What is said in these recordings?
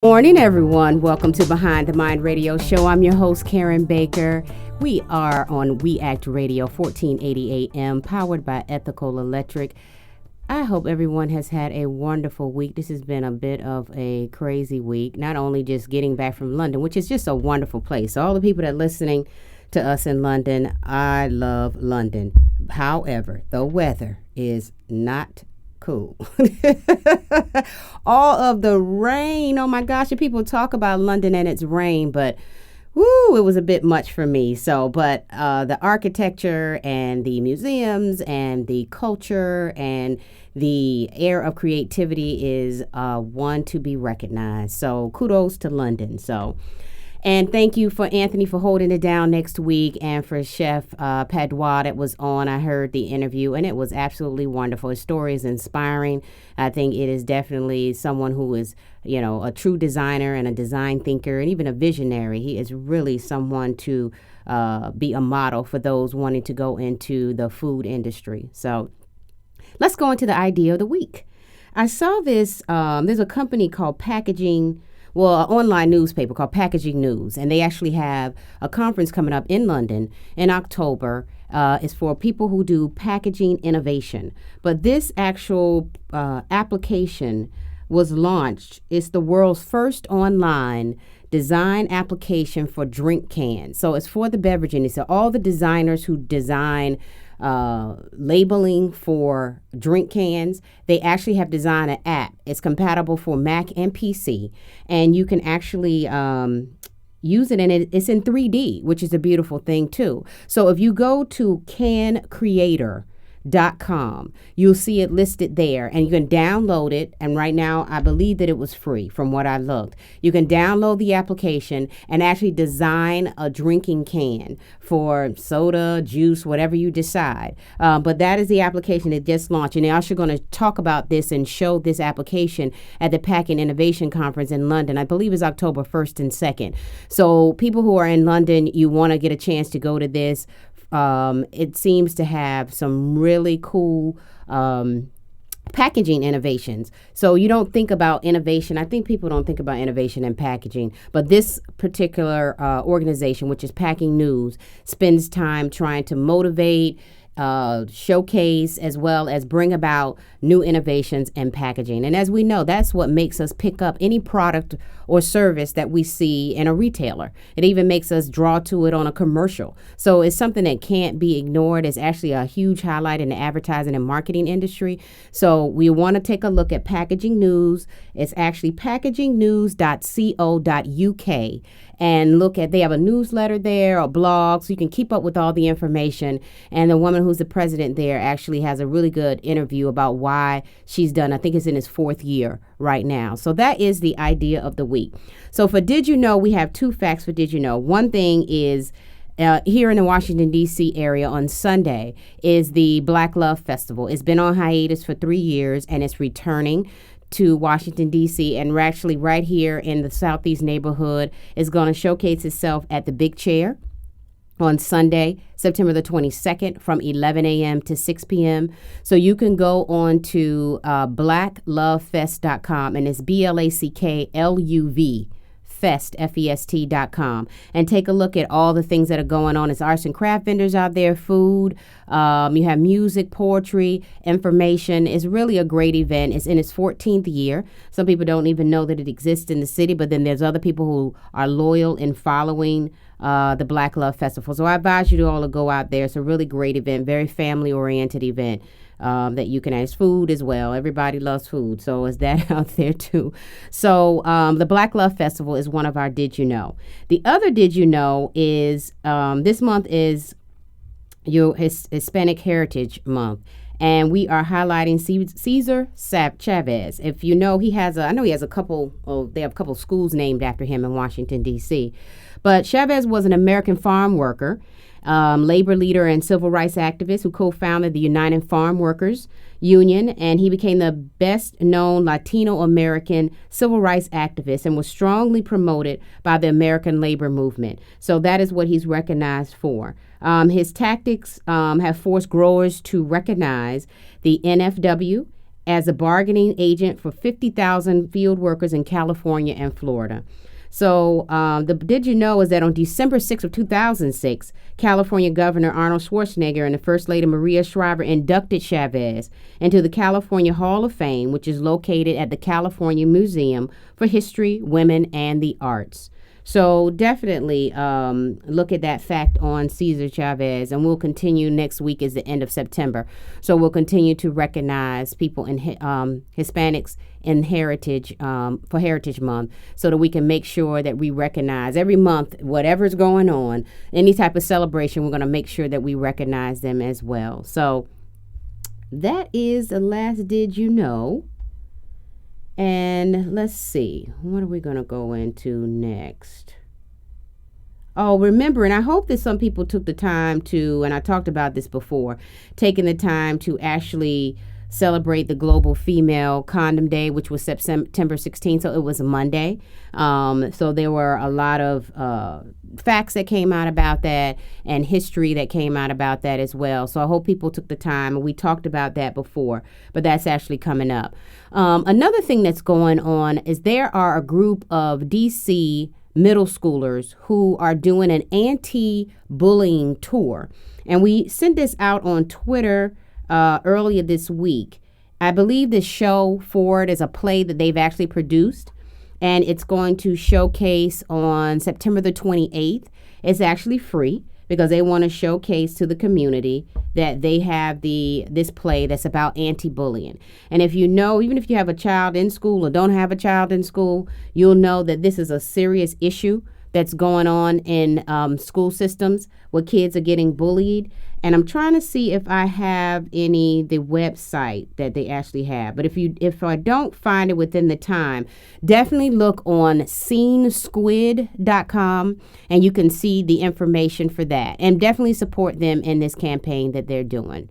Morning, everyone. Welcome to Behind the Mind Radio Show. I'm your host, Karen Baker. We are on We Act Radio, 1480 AM, powered by Ethical Electric. I hope everyone has had a wonderful week. This has been a bit of a crazy week, not only just getting back from London, which is just a wonderful place. All the people that are listening to us in London, I love London. However, the weather is not cool. All of the rain. Oh my gosh, and people talk about London and its rain, but woo, it was a bit much for me. But the architecture and the museums and the culture and the air of creativity is one to be recognized. So kudos to London. And thank you for Anthony for holding it down next week, and for Chef Padua that was on. I heard the interview, and it was absolutely wonderful. His story is inspiring. I think it is definitely someone who is, a true designer and a design thinker and even a visionary. He is really someone to be a model for those wanting to go into the food industry. So let's go into the idea of the week. I saw this. There's a company called an online newspaper called Packaging News, and they actually have a conference coming up in London in October. It's for people who do packaging innovation. But this actual application was launched. It's the world's first online design application for drink cans. So it's for the beverage industry. So all the designers who design labeling for drink cans, they actually have designed an app. It's compatible for Mac and PC, and you can actually use it, and it's in 3D, which is a beautiful thing too. So if you go to CanCreator.com, you'll see it listed there, and you can download it. And right now, I believe that it was free from what I looked. You can download the application and actually design a drinking can for soda, juice, whatever you decide. But that is the application that just launched. And they're actually going to talk about this and show this application at the Packing Innovation Conference in London. I believe it's October 1st and 2nd. So people who are in London, you want to get a chance to go to this. It seems to have some really cool packaging innovations. So you don't think about innovation. I think people don't think about innovation in packaging, but this particular organization, which is Packing News, spends time trying to motivate, showcase, as well as bring about new innovations in packaging. And as we know, that's what makes us pick up any product or service that we see in a retailer. It even makes us draw to it on a commercial. So it's something that can't be ignored. It's actually a huge highlight in the advertising and marketing industry. So we want to take a look at Packaging News. It's actually packagingnews.co.uk. And they have a newsletter there, a blog, so you can keep up with all the information. And the woman who's the president there actually has a really good interview about why she's done. I think it's in its 4th year right now. So that is the idea of the week. So for Did You Know, we have 2 facts for Did You Know. One thing is, here in the Washington, D.C. area on Sunday is the Black Love Festival. It's been on hiatus for 3 years, and it's returning to Washington, D.C., and we're actually right here in the Southeast neighborhood. Is going to showcase itself at the Big Chair on Sunday, September the 22nd from 11 a.m. to 6 p.m. So you can go on to blacklovefest.com, and it's BLACKLUV Fest, FEST.com, and take a look at all the things that are going on. It's arts and craft vendors out there, food, you have music, poetry, information. It's really a great event. It's in its 14th year. Some people don't even know that it exists in the city, but then there's other people who are loyal in following the Black Love Festival. So I advise you to all to go out there. It's a really great event, very family-oriented event. That you can ask food as well. Everybody loves food, so is that out there too. So the Black Love Festival is one of our Did You Know. The other Did You Know is this month is your Hispanic Heritage Month, and we are highlighting Cesar Chavez. If you know, I know he has a couple. They have a couple schools named after him in Washington, D.C. But Chavez was an American farm worker, labor leader and civil rights activist who co-founded the United Farm Workers Union, and he became the best-known Latino-American civil rights activist and was strongly promoted by the American labor movement. So that is what he's recognized for. His tactics have forced growers to recognize the NFW as a bargaining agent for 50,000 field workers in California and Florida. So did you know is that on December 6th of 2006, California Governor Arnold Schwarzenegger and the First Lady Maria Shriver inducted Chavez into the California Hall of Fame, which is located at the California Museum for History, Women, and the Arts. So definitely look at that fact on Cesar Chavez, and we'll continue next week is the end of September. So we'll continue to recognize people in Hispanics in heritage for Heritage Month, so that we can make sure that we recognize every month whatever's going on, any type of celebration. We're going to make sure that we recognize them as well. So that is the last Did You Know? And let's see, what are we going to go into next? Oh, remember, and I hope that some people took the time to, and I talked about this before, taking the time to actually celebrate the Global Female Condom Day, which was September 16th, so it was a Monday. So there were a lot of facts that came out about that and history that came out about that as well. So I hope people took the time, and we talked about that before, but that's actually coming up. Another thing that's going on is there are a group of DC middle schoolers who are doing an anti-bullying tour. And we sent this out on Twitter earlier this week. I believe this show Forward is a play that they've actually produced, and it's going to showcase on September the 28th. It's actually free because they want to showcase to the community that they have this play that's about anti-bullying. And if you know, even if you have a child in school or don't have a child in school, you'll know that this is a serious issue that's going on in school systems where kids are getting bullied. And I'm trying to see if I have the website that they actually have. But if I don't find it within the time, definitely look on seensquid.com and you can see the information for that. And definitely support them in this campaign that they're doing.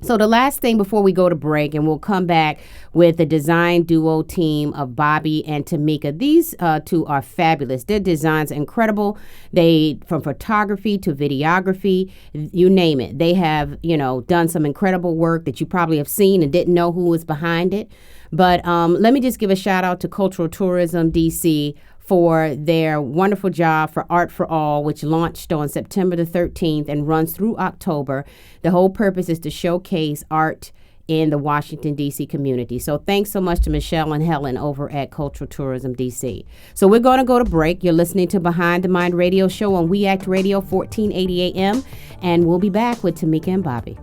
So the last thing before we go to break, and we'll come back with the design duo team of Bobby and Tamika. These two are fabulous. Their designs are incredible. From photography to videography, you name it. They have, done some incredible work that you probably have seen and didn't know who was behind it. But let me just give a shout out to Cultural Tourism DC for their wonderful job for Art for All, which launched on September the 13th and runs through October. The whole purpose is to showcase art in the Washington, D.C. community. So thanks so much to Michelle and Helen over at Cultural Tourism DC. So we're going to go to break. You're listening to Behind the Mind Radio Show on We Act Radio, 1480 AM, and we'll be back with Tamika and Bobby.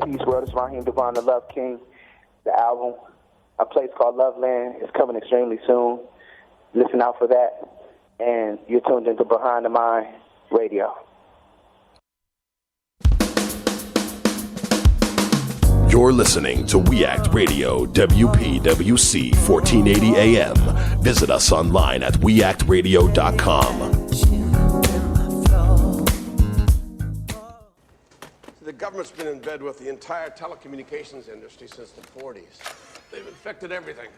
Peace World, it's Raheem Devon, the Love King. The album, A Place Called Loveland, is coming extremely soon. Listen out for that. And you're tuned into Behind the Mind Radio. You're listening to We Act Radio, WPWC 1480 AM. Visit us online at weactradio.com. The government's been in bed with the entire telecommunications industry since the 40s. They've infected everything.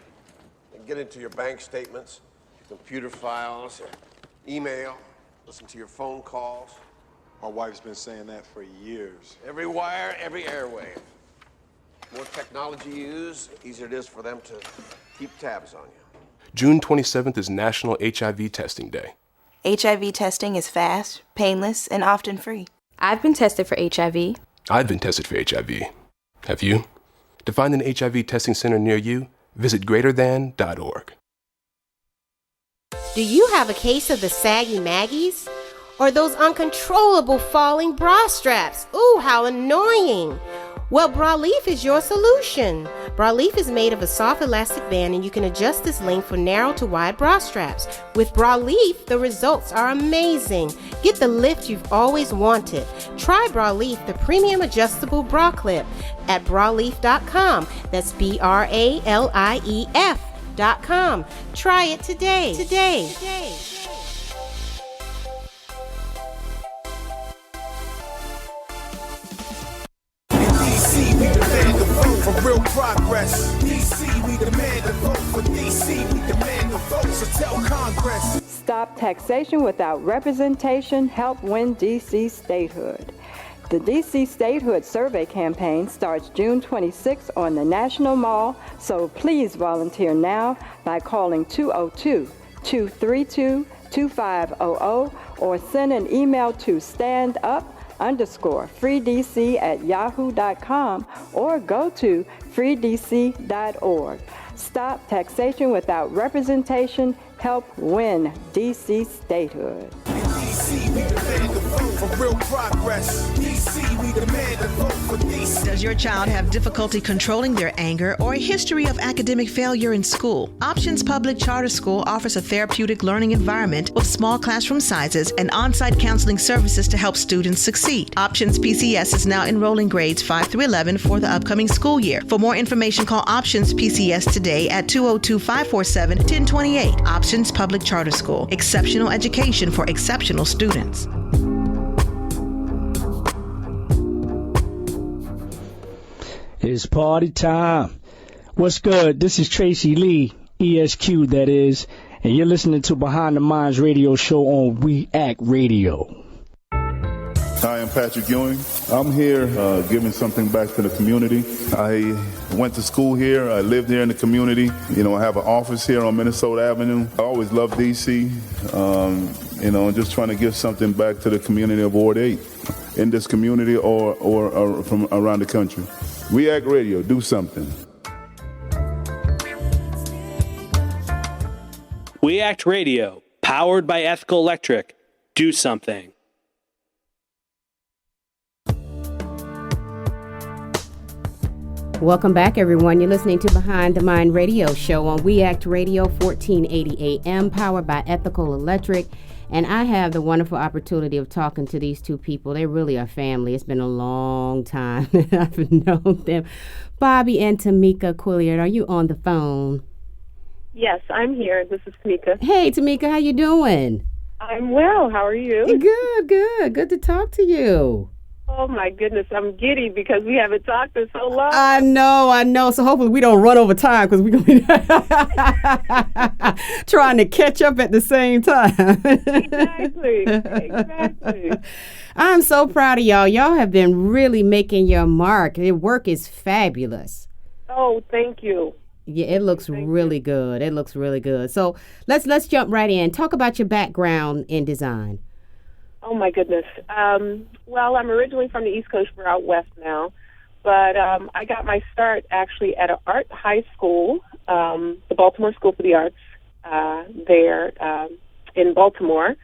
They get into your bank statements, your computer files, your email, listen to your phone calls. My wife's been saying that for years. Every wire, every airwave. More technology you use, easier it is for them to keep tabs on you. June 27th is National HIV Testing Day. HIV testing is fast, painless, and often free. I've been tested for HIV. I've been tested for HIV. Have you? To find an HIV testing center near you, visit greaterthan.org. Do you have a case of the saggy Maggies? Or those uncontrollable falling bra straps? Ooh, how annoying! Well, Braleaf is your solution. Braleaf is made of a soft elastic band, and you can adjust this length for narrow to wide bra straps. With Braleaf, the results are amazing. Get the lift you've always wanted. Try Braleaf, the premium adjustable bra clip, at braleaf.com. That's BRALIEF.com. Try it today. We demand the vote for real progress. DC, we demand the vote for DC. We demand the vote, so tell Congress. Stop taxation without representation. Help win D.C. statehood. The D.C. Statehood Survey campaign starts June 26 on the National Mall, so please volunteer now by calling 202-232-2500 or send an email to standup_freedc@yahoo.com or go to freedc.org. Stop taxation without representation. Help win D.C. statehood. DC, we demand the vote for real progress. DC, we demand the vote for DC. Does your child have difficulty controlling their anger or a history of academic failure in school? Options Public Charter School offers a therapeutic learning environment with small classroom sizes and on-site counseling services to help students succeed. Options PCS is now enrolling grades 5 through 11 for the upcoming school year. For more information, call Options PCS today at 202-547-1028. Options Public Charter School. Exceptional education for exceptional students. It's party time. What's good? This is Tracy Lee, ESQ that is, and you're listening to Behind the Minds radio show on We Act Radio. Hi, I'm Patrick Ewing. I'm here giving something back to the community. I went to school here. I lived here in the community. You know, I have an office here on Minnesota Avenue. I always loved D.C., just trying to give something back to the community of Ward 8 in this community or from around the country. We Act Radio, do something. We Act Radio, powered by Ethical Electric. Do something. Welcome back, everyone. You're listening to Behind the Mind radio show on We Act Radio, 1480 AM, powered by Ethical Electric. And I have the wonderful opportunity of talking to these two people. They really are family. It's been a long time that I've known them. Bobby and Tamika Quilliard, are you on the phone? Yes, I'm here. This is Tamika. Hey, Tamika, how you doing? I'm well. How are you? Good. Good to talk to you. Oh, my goodness. I'm giddy because we haven't talked in so long. I know. So hopefully we don't run over time because we're going to be trying to catch up at the same time. Exactly. I'm so proud of y'all. Y'all have been really making your mark. Your work is fabulous. Oh, thank you. Yeah, it looks really good. It looks really good. So let's jump right in. Talk about your background in design. Oh, my goodness. Well, I'm originally from the East Coast. We're out west now. But I got my start actually at an art high school, the Baltimore School for the Arts there in Baltimore.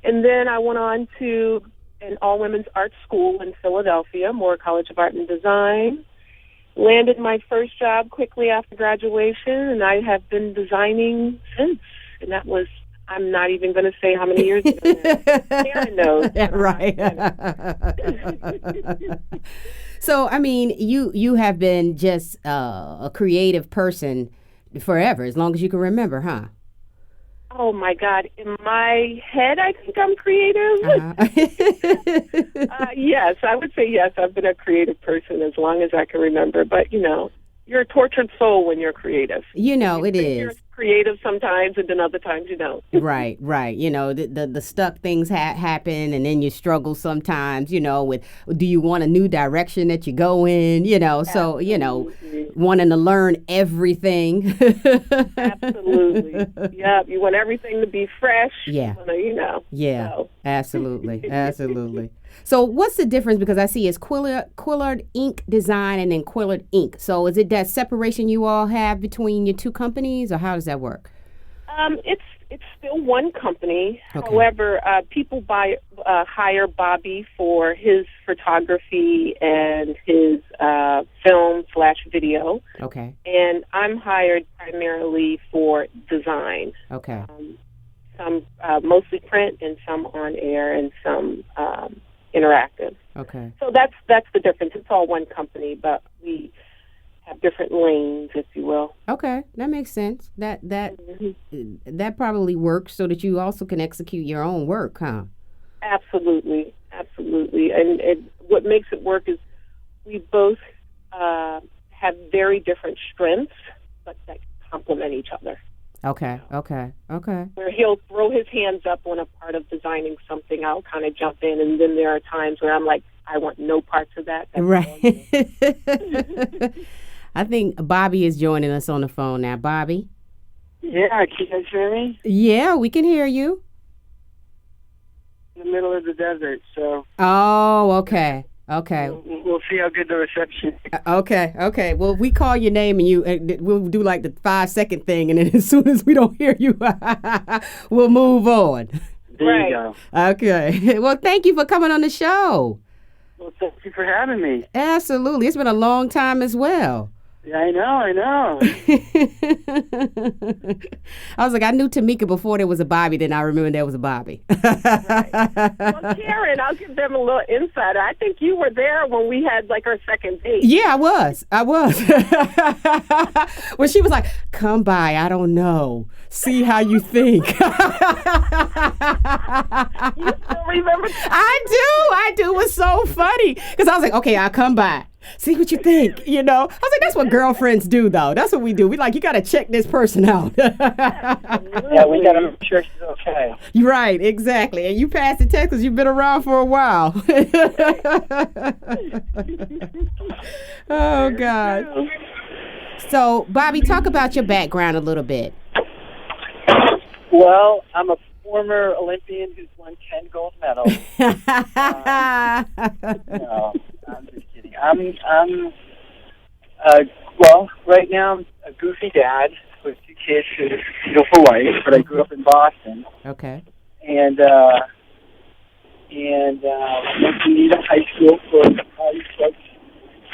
And then I went on to an all-women's art school in Philadelphia, Moore College of Art and Design. Landed my first job quickly after graduation, and I have been designing since. And that was, I'm not even going to say how many years ago. Karen knows. Yeah, right. So, I mean, you have been just a creative person forever, as long as you can remember, huh? Oh, my God. In my head, I think I'm creative. Yes, I would say yes. I've been a creative person as long as I can remember. But, you're a tortured soul when you're creative. It is. You're creative sometimes, and then other times you don't. Right. The stuck things happen, and then you struggle sometimes, with do you want a new direction that you go in, so, wanting to learn everything. Absolutely. Yeah, you want everything to be fresh. Yeah. Yeah, so. Absolutely. So what's the difference? Because I see it's Quillard Ink Design and then Quillard Ink. So is it that separation you all have between your two companies, or how does that work? It's still one company. Okay. However, people hire Bobby for his photography and his film/video. Okay. And I'm hired primarily for design. Okay. Some mostly print and some on air and some interactive. Okay. So that's the difference. It's all one company, but we have different lanes, if you will. Okay, that makes sense. That probably works so that you also can execute your own work, huh? Absolutely. And what makes it work is we both have very different strengths, but that complement each other. Okay. Where he'll throw his hands up when a part of designing something, I'll kind of jump in, and then there are times where I'm like, I want no parts of that. That's right. I think Bobby is joining us on the phone now. Bobby? Yeah, can you guys hear me? Yeah, we can hear you. In the middle of the desert, so... Oh, okay. We'll see how good the reception is. Okay. Well, we call your name and we'll do like the 5-second thing, and then as soon as we don't hear you, we'll move on. There you go. Okay. Well, thank you for coming on the show. Well, thank you for having me. Absolutely. It's been a long time as well. Yeah, I know. I was like, I knew Tamika before there was a Bobby, then I remembered there was a Bobby. Well, Karen, I'll give them a little insight. I think you were there when we had like our second date. Yeah, I was. When she was like, come by, I don't know. See how you think. You still remember? I do. It was so funny. Because I was like, okay, I'll come by. See what you think, I was like, that's what girlfriends do, though. That's what we do. We like, you got to check this person out. Yeah, we got to make sure she's okay. You're right, exactly. And you passed the test because you've been around for a while. Oh, God. So, Bobby, talk about your background a little bit. Well, I'm a former Olympian who's won 10 gold medals. No, I'm just kidding. Well, right now I'm a goofy dad with 2 kids and a beautiful wife, but I grew up in Boston. Okay. And went to Needham High School for college folks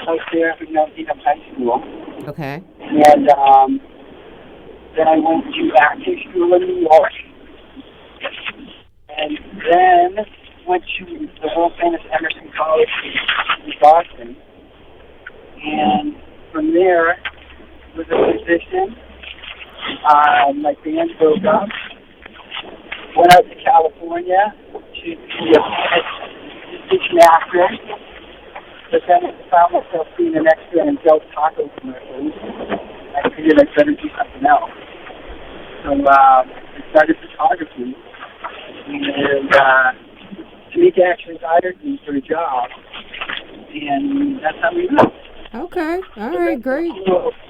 out there at Needham High School. Okay. And then I went to acting school in New York. And then went to the world famous Emerson College in Boston. And from there, was a musician. My band broke up. Went out to California to be a musician actor. But then I found myself being an extra in Del Taco commercials. I figured I'd better do something else. So I started photography. And Tamika actually hired me for a job, and that's how we met. Okay, all right, great.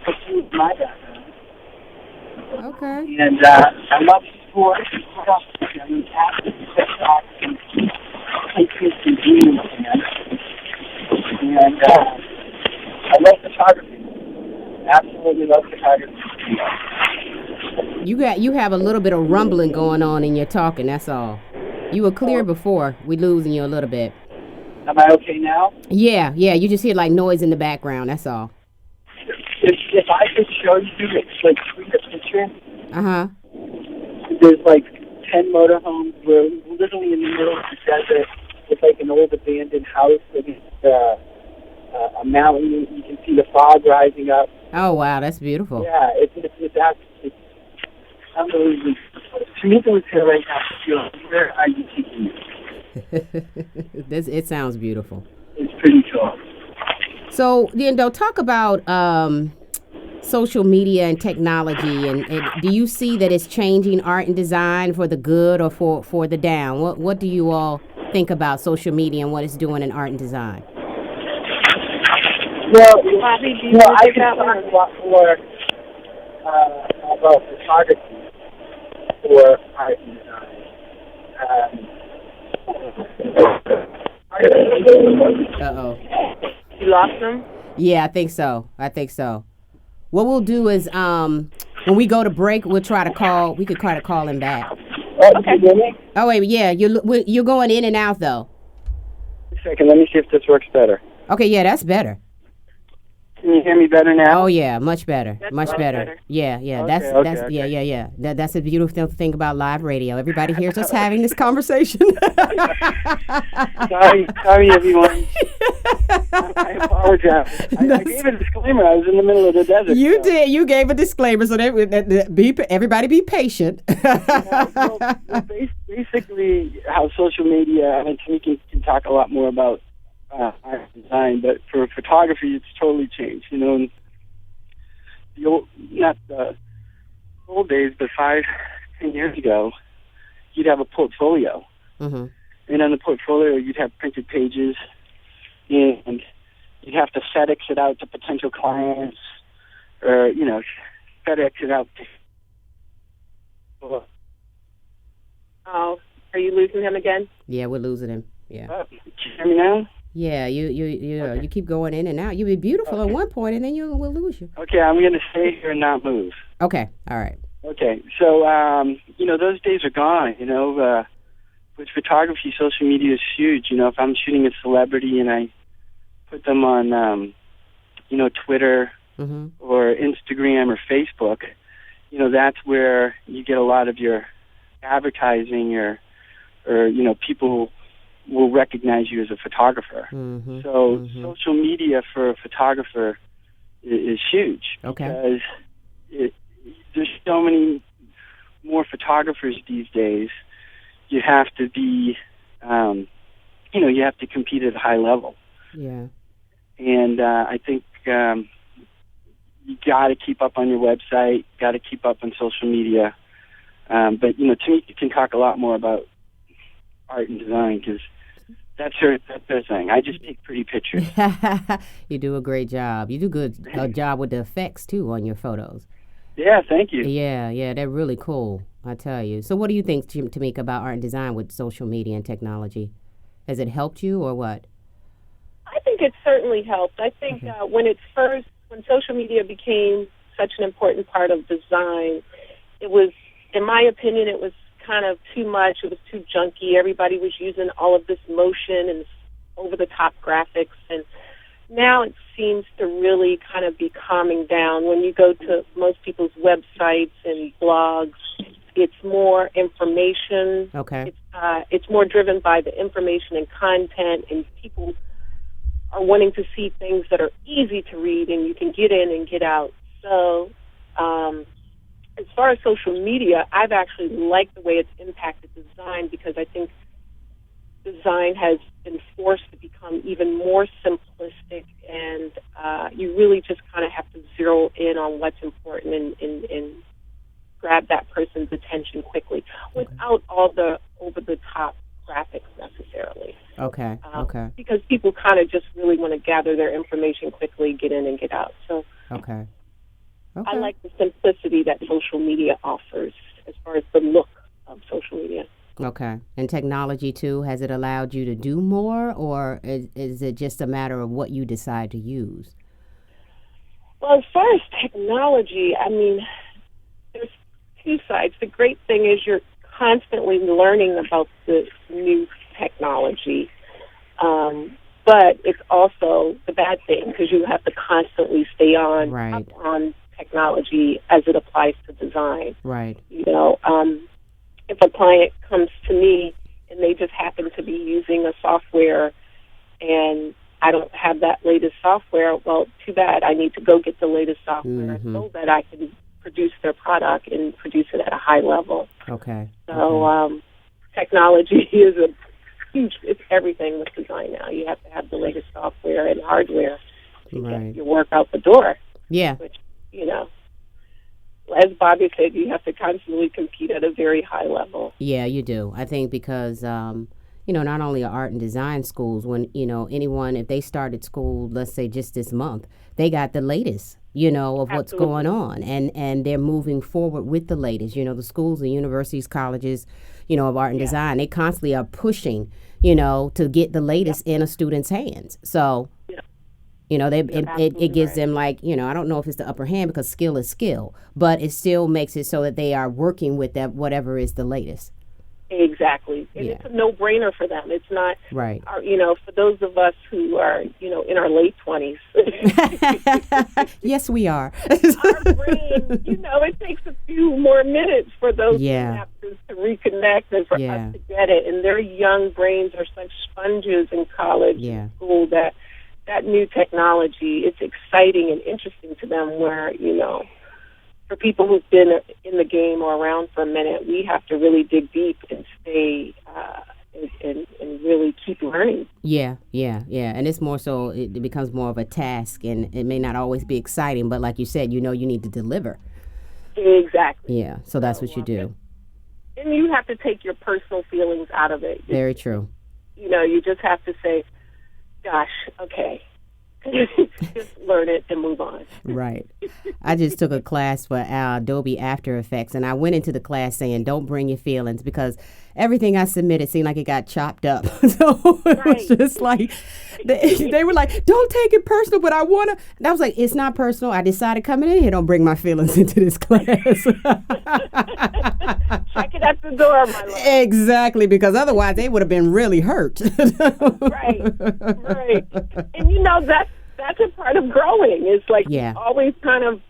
That's my background. Okay. And I love sports. I'm an athlete, TikTok, and and I love photography. Absolutely love photography. You have a little bit of rumbling going on in your talking, that's all. You were clear before. We losing you a little bit. Am I okay now? Yeah, you just hear like noise in the background, that's all. If I could show you, like, tweet a picture. Uh-huh. There's like 10 motorhomes. We're literally in the middle of the desert. It's like an old abandoned house against a mountain. You can see the fog rising up. Oh, wow, that's beautiful. Yeah, it's unbelievably. Tamika was here right now. Where are you taking me? It sounds beautiful. It's pretty cool. So, talk about social media and technology, and do you see that it's changing art and design for the good or for the down? What do you all think about social media and what it's doing in art and design? Well, I can talk a lot more about photography for art and design. Uh-oh. You lost him? Yeah, I think so. What we'll do is when we go to break, we could try to call him back. Okay. Oh, wait, yeah, you're going in and out, though. A second, let me see if this works better. Okay, yeah, that's better. Can you hear me better now? Oh yeah, much better. That's much better. Yeah. Okay. Yeah. That's a beautiful thing about live radio. Everybody hears us having this conversation. Sorry, everyone. I apologize. I gave a disclaimer. I was in the middle of the desert. You did. You gave a disclaimer, so everybody be patient. Basically, how social media. I mean, Tamika can talk a lot more about art design, but for photography, it's totally changed. old days, but 5-10 years ago, you'd have a portfolio. Mm-hmm. And on the portfolio, you'd have printed pages, and you'd have to FedEx it out to potential clients, or, FedEx it out to... Oh, are you losing him again? Yeah, we're losing him. Yeah. Can you hear me now? Yeah, you keep going in and out. You'll be beautiful at one point, and then we'll lose you. Okay, I'm going to stay here and not move. Okay, all right. Okay, so, those days are gone, with photography, social media is huge. If I'm shooting a celebrity and I put them on, Twitter Mm-hmm. or Instagram or Facebook, that's where you get a lot of your advertising or people will recognize you as a photographer. Mm-hmm. So social media for a photographer is huge. Okay. Because there's so many more photographers these days. You have to be, you have to compete at a high level. Yeah. And I think you got to keep up on your website, got to keep up on social media. But, Tamika can talk a lot more about art and design because that's her thing. I just take pretty pictures. You do a great job. You do a job with the effects, too, on your photos. Yeah, thank you. Yeah, they're really cool, I tell you. So what do you think, Tamika, about art and design with social media and technology? Has it helped you or what? I think it certainly helped. I think when social media became such an important part of design, it was, in my opinion, it was kind of too much. It was too junky. Everybody was using all of this motion and over-the-top graphics, and now it seems to really kind of be calming down. When you go to most people's websites and blogs, it's more information. Okay. It's more driven by the information and content, and people are wanting to see things that are easy to read and you can get in and get out. So as far as social media, I've actually liked the way it's impacted design because I think design has been forced to become even more simplistic, and you really just kind of have to zero in on what's important and grab that person's attention quickly without all the over-the-top graphics necessarily. Okay. Because people kind of just really want to gather their information quickly, get in and get out. So Okay. I like the simplicity that social media offers as far as the look of social media. Okay. And technology, too, has it allowed you to do more, or is it just a matter of what you decide to use? Well, as far as technology, I mean, there's two sides. The great thing is you're constantly learning about the new technology, but it's also the bad thing because you have to constantly stay on up on technology as it applies to design. Right. If a client comes to me and they just happen to be using a software and I don't have that latest software, well, too bad. I need to go get the latest software so that I can produce their product and produce it at a high level. Okay. So technology is it's everything with design now. You have to have the latest software and hardware to get your work out the door. Yeah. Which, as Bobby said, you have to constantly compete at a very high level. Yeah, you do. I think because, not only are art and design schools, when, anyone, if they started school, let's say just this month, they got the latest, of what's going on. And they're moving forward with the latest. The schools, the universities, colleges, of art and design, they constantly are pushing, to get the latest in a student's hands. So, it gives them I don't know if it's the upper hand because skill is skill, but it still makes it so that they are working with that whatever is the latest. Exactly. And it's a no-brainer for them. It's not, right. For those of us who are, in our late 20s. Yes, we are. Our brain, it takes a few more minutes for those synapses to reconnect and for us to get it. And their young brains are such sponges in college and school that new technology, it's exciting and interesting to them where, for people who've been in the game or around for a minute, we have to really dig deep and stay and really keep learning. Yeah. And it's more so, it becomes more of a task, and it may not always be exciting, but like you said, you need to deliver. Exactly. Yeah, so that's what you do. And you have to take your personal feelings out of it. Very true. You know, you just have to say, gosh, okay. Just learn it and move on. Right. I just took a class for Adobe After Effects, and I went into the class saying, don't bring your feelings, because everything I submitted seemed like it got chopped up. So it was just like, they were like, don't take it personal, but I want to. And I was like, it's not personal. I decided coming in here, don't bring my feelings into this class. Check it at the door, my love. Exactly, because otherwise they would have been really hurt. Right. And you know, that's a part of growing. It's like we always kind of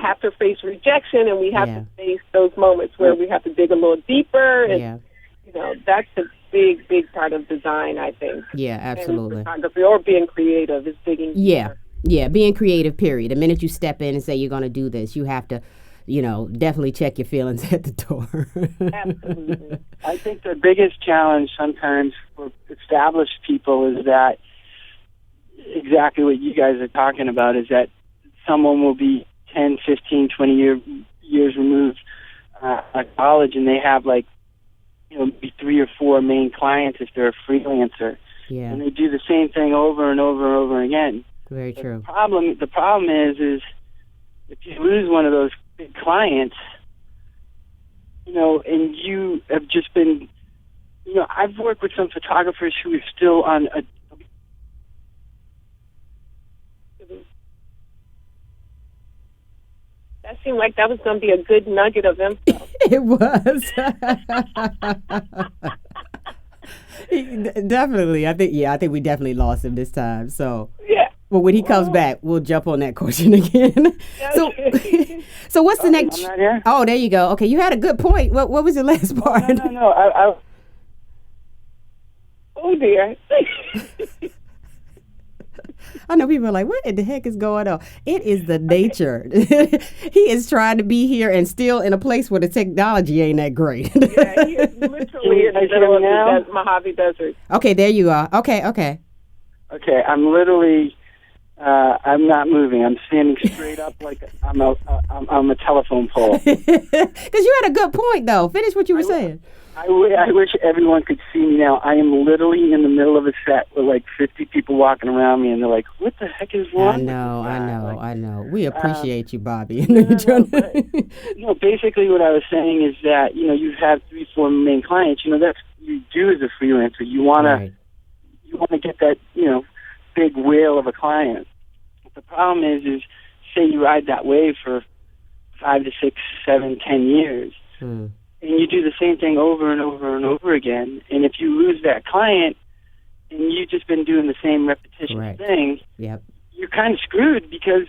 have to face rejection, and we have to face those moments where we have to dig a little deeper. And, you know, that's a big, big part of design, I think. Yeah, absolutely. And photography or being creative is digging deeper. Yeah, being creative, period. The minute you step in and say you're going to do this, you have to, you know, definitely check your feelings at the door. Absolutely. I think the biggest challenge sometimes for established people is that exactly what you guys are talking about, is that someone will be 10, 15, 20 years removed at college, and they have, like, you know, maybe 3 or 4 main clients if they're a freelancer. Yeah. And they do the same thing over and over and over again. Very true. The problem is if you lose one of those big clients, you know, and you have just been, you know, I've worked with some photographers who are still on a. That seemed like that was going to be a good nugget of info. It was. Definitely. I think we definitely lost him this time. So yeah. Well, when he comes back, we'll jump on that question again. So what's the next? I'm not here. Oh, there you go. Okay, you had a good point. What was your last part? No. Oh dear. I know people are like, what in the heck is going on? It is the nature. He is trying to be here and still in a place where the technology ain't that great. Yeah, he is literally in the middle of the Mojave Desert. Okay, there you are. Okay. Okay, I'm literally, I'm not moving. I'm standing straight up like I'm a telephone pole. Because you had a good point, though. Finish what you were saying. I wish everyone could see me now. I am literally in the middle of a set with like 50 people walking around me, and they're like, what the heck is wrong? I know. We appreciate you, Bobby. No, basically what I was saying is that, you know, you have 3, 4 main clients. You know, that's what you do as a freelancer. You want to get that, you know, big whale of a client. But the problem is say you ride that wave for 5 to 6, 7, 10 years. And you do the same thing over and over and over again. And if you lose that client and you've just been doing the same repetitious thing, you're kind of screwed, because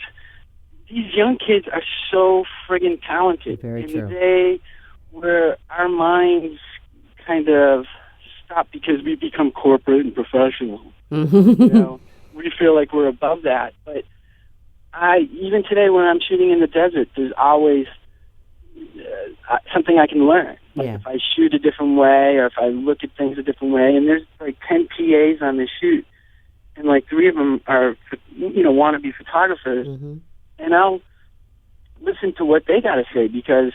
these young kids are so friggin' talented. Very and true. They where our minds kind of stop because we become corporate and professional. You know, we feel like we're above that. But even today when I'm shooting in the desert, there's always something I can learn. Like if I shoot a different way, or if I look at things a different way, and there's like 10 PAs on the shoot, and like 3 of them are, you know, wannabe photographers, and I'll listen to what they got to say, because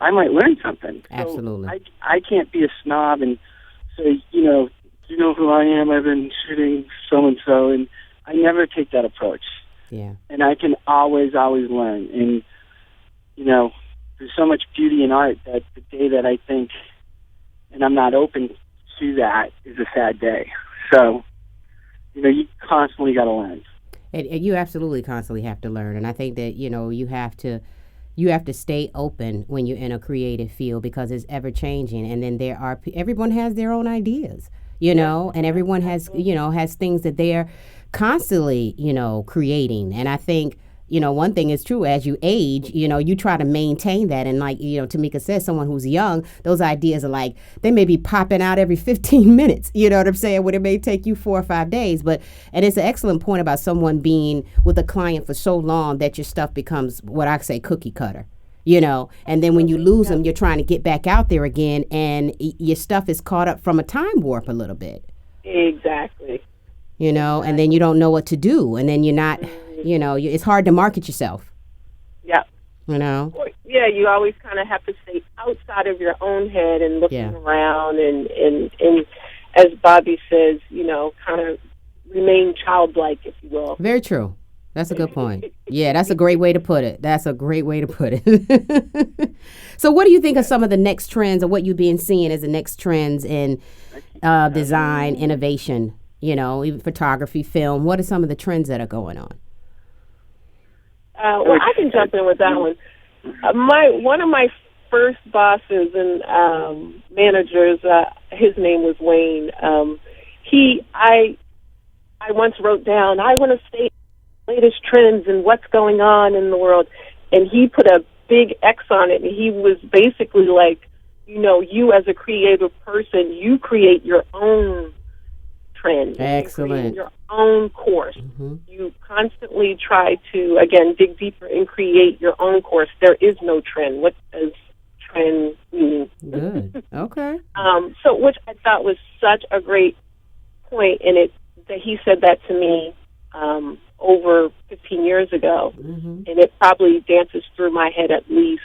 I might learn something. Absolutely. So I can't be a snob and say, you know who I am, I've been shooting so-and-so, and I never take that approach. Yeah. And I can always learn. And, you know, there's so much beauty in art that the day that I think, and I'm not open to that, is a sad day. So, you know, you constantly got to learn. And you absolutely constantly have to learn. And I think that, you know, you have to stay open when you're in a creative field, because it's ever changing. And then everyone has their own ideas, you know, and everyone has things that they're constantly, you know, creating. And I think, you know, one thing is true, as you age, you know, you try to maintain that. And like, you know, Tamika says, someone who's young, those ideas are like, they may be popping out every 15 minutes. You know what I'm saying? When it may take you 4 or 5 days. And it's an excellent point about someone being with a client for so long that your stuff becomes what I say cookie cutter, you know, and then when you lose them, you're trying to get back out there again, and your stuff is caught up from a time warp a little bit. Exactly. You know, and then you don't know what to do, and then you're not, you know, it's hard to market yourself. Yeah. You know? Yeah, you always kind of have to stay outside of your own head and looking around and as Bobby says, you know, kind of remain childlike, if you will. Very true. That's a good point. Yeah, that's a great way to put it. So what do you think of some of the next trends, or what you've been seeing as the next trends in design, innovation, you know, even photography, film? What are some of the trends that are going on? Well, I can jump in with that one. One of my first bosses and managers, his name was Wayne. I once wrote down, I want to stay latest trends and what's going on in the world, and he put a big X on it, and he was basically like, you know, you as a creative person, you create your own trend. Excellent. You create your own course. You constantly try to, again, dig deeper and create your own course. There is no trend. What does trend mean? Good. Okay. So, which I thought was such a great point, and that he said that to me over 15 years ago, and it probably dances through my head at least,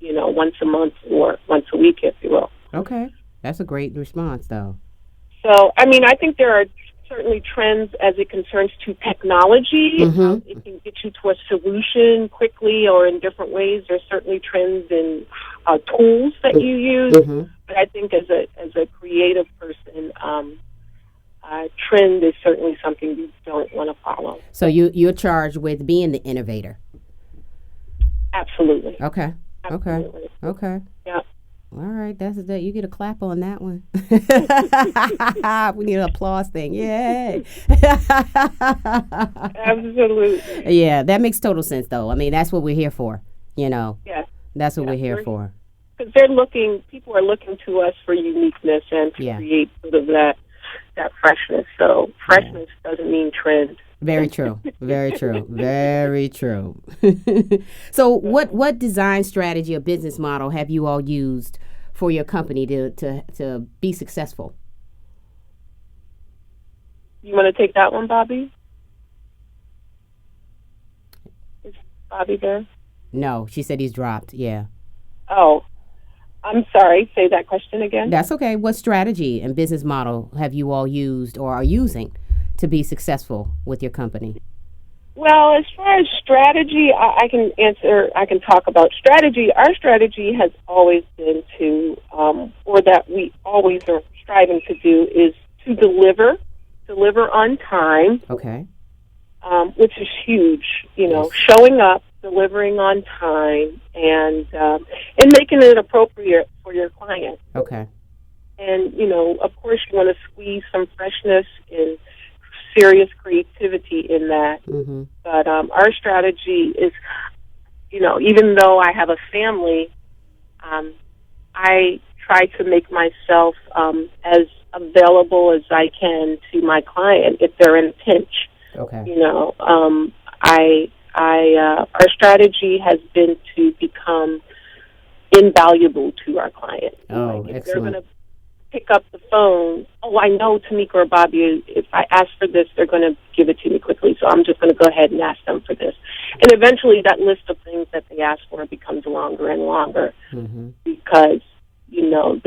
you know, once a month or once a week, if you will. Okay. That's a great response, though. So, I mean, I think there are certainly trends as it concerns to technology. It can get you to a solution quickly or in different ways. There's certainly trends in tools that you use. But I think as a creative person, trend is certainly something you don't want to follow. So you're charged with being the innovator. Absolutely. Okay. Absolutely. Okay. Yeah. All right, that's that. You get a clap on that one. We need an applause thing. Yay! Absolutely. Yeah, that makes total sense, though. I mean, that's what we're here for. You know. Yeah. That's what we're here for. Because people are looking to us for uniqueness and to create sort of that freshness. So freshness doesn't mean trend. Very true. Very true. Very true. So what design strategy or business model have you all used for your company to be successful? You want to take that one, Bobby? Is Bobby there? No, she said he's dropped. Yeah. Oh, I'm sorry. Say that question again. That's okay. What strategy and business model have you all used or are using to be successful with your company? Well, as far as strategy, I can talk about strategy. Our strategy has always been to, or that we always are striving to do, is to deliver on time. Okay. Which is huge, you know, showing up, delivering on time, and making it appropriate for your client. Okay. And, you know, of course you want to squeeze some freshness and serious creativity in that. But our strategy is, you know, even though I have a family, I try to make myself as available as I can to my client if they're in a pinch. Okay. You know, our strategy has been to become invaluable to our client. Oh, like if excellent. they're going to pick up the phone, I know Tamika or Bobby, if I ask for this, they're going to give it to me quickly, so I'm just going to go ahead and ask them for this. And eventually that list of things that they ask for becomes longer and longer because, you know,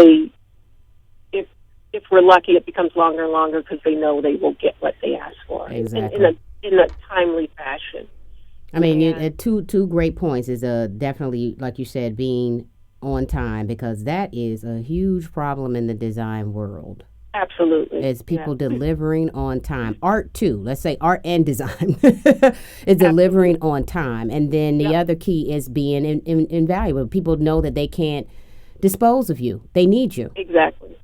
if we're lucky, it becomes longer and longer because they know they will get what they ask for Exactly. in a timely fashion. I mean, two great points is definitely, like you said, being on time, because that is a huge problem in the design world. Absolutely. Is people delivering on time. Art, too. Let's say art and design is delivering on time. And then the other key is being invaluable. People know that they can't dispose of you. They need you. Exactly.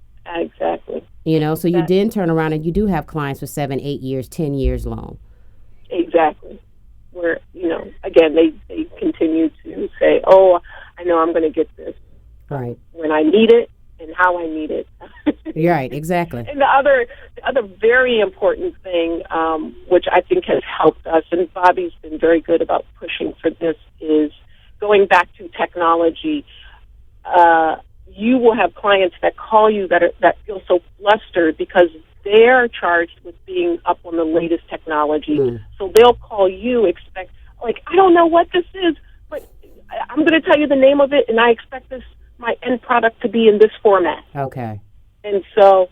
You know, so you then turn around and you do have clients for 7, 8 years, 10 years long. Exactly. Where, you know, again, they continue to say, oh, I know I'm going to get this right when I need it and how I need it. Right, exactly. And the other very important thing, which I think has helped us, and Bobby's been very good about pushing for this, is going back to technology. You will have clients that call you that feel so flustered because they're charged with being up on the latest technology. So they'll call you, I don't know what this is, but going to tell you the name of it, and I expect my end product to be in this format. Okay. And so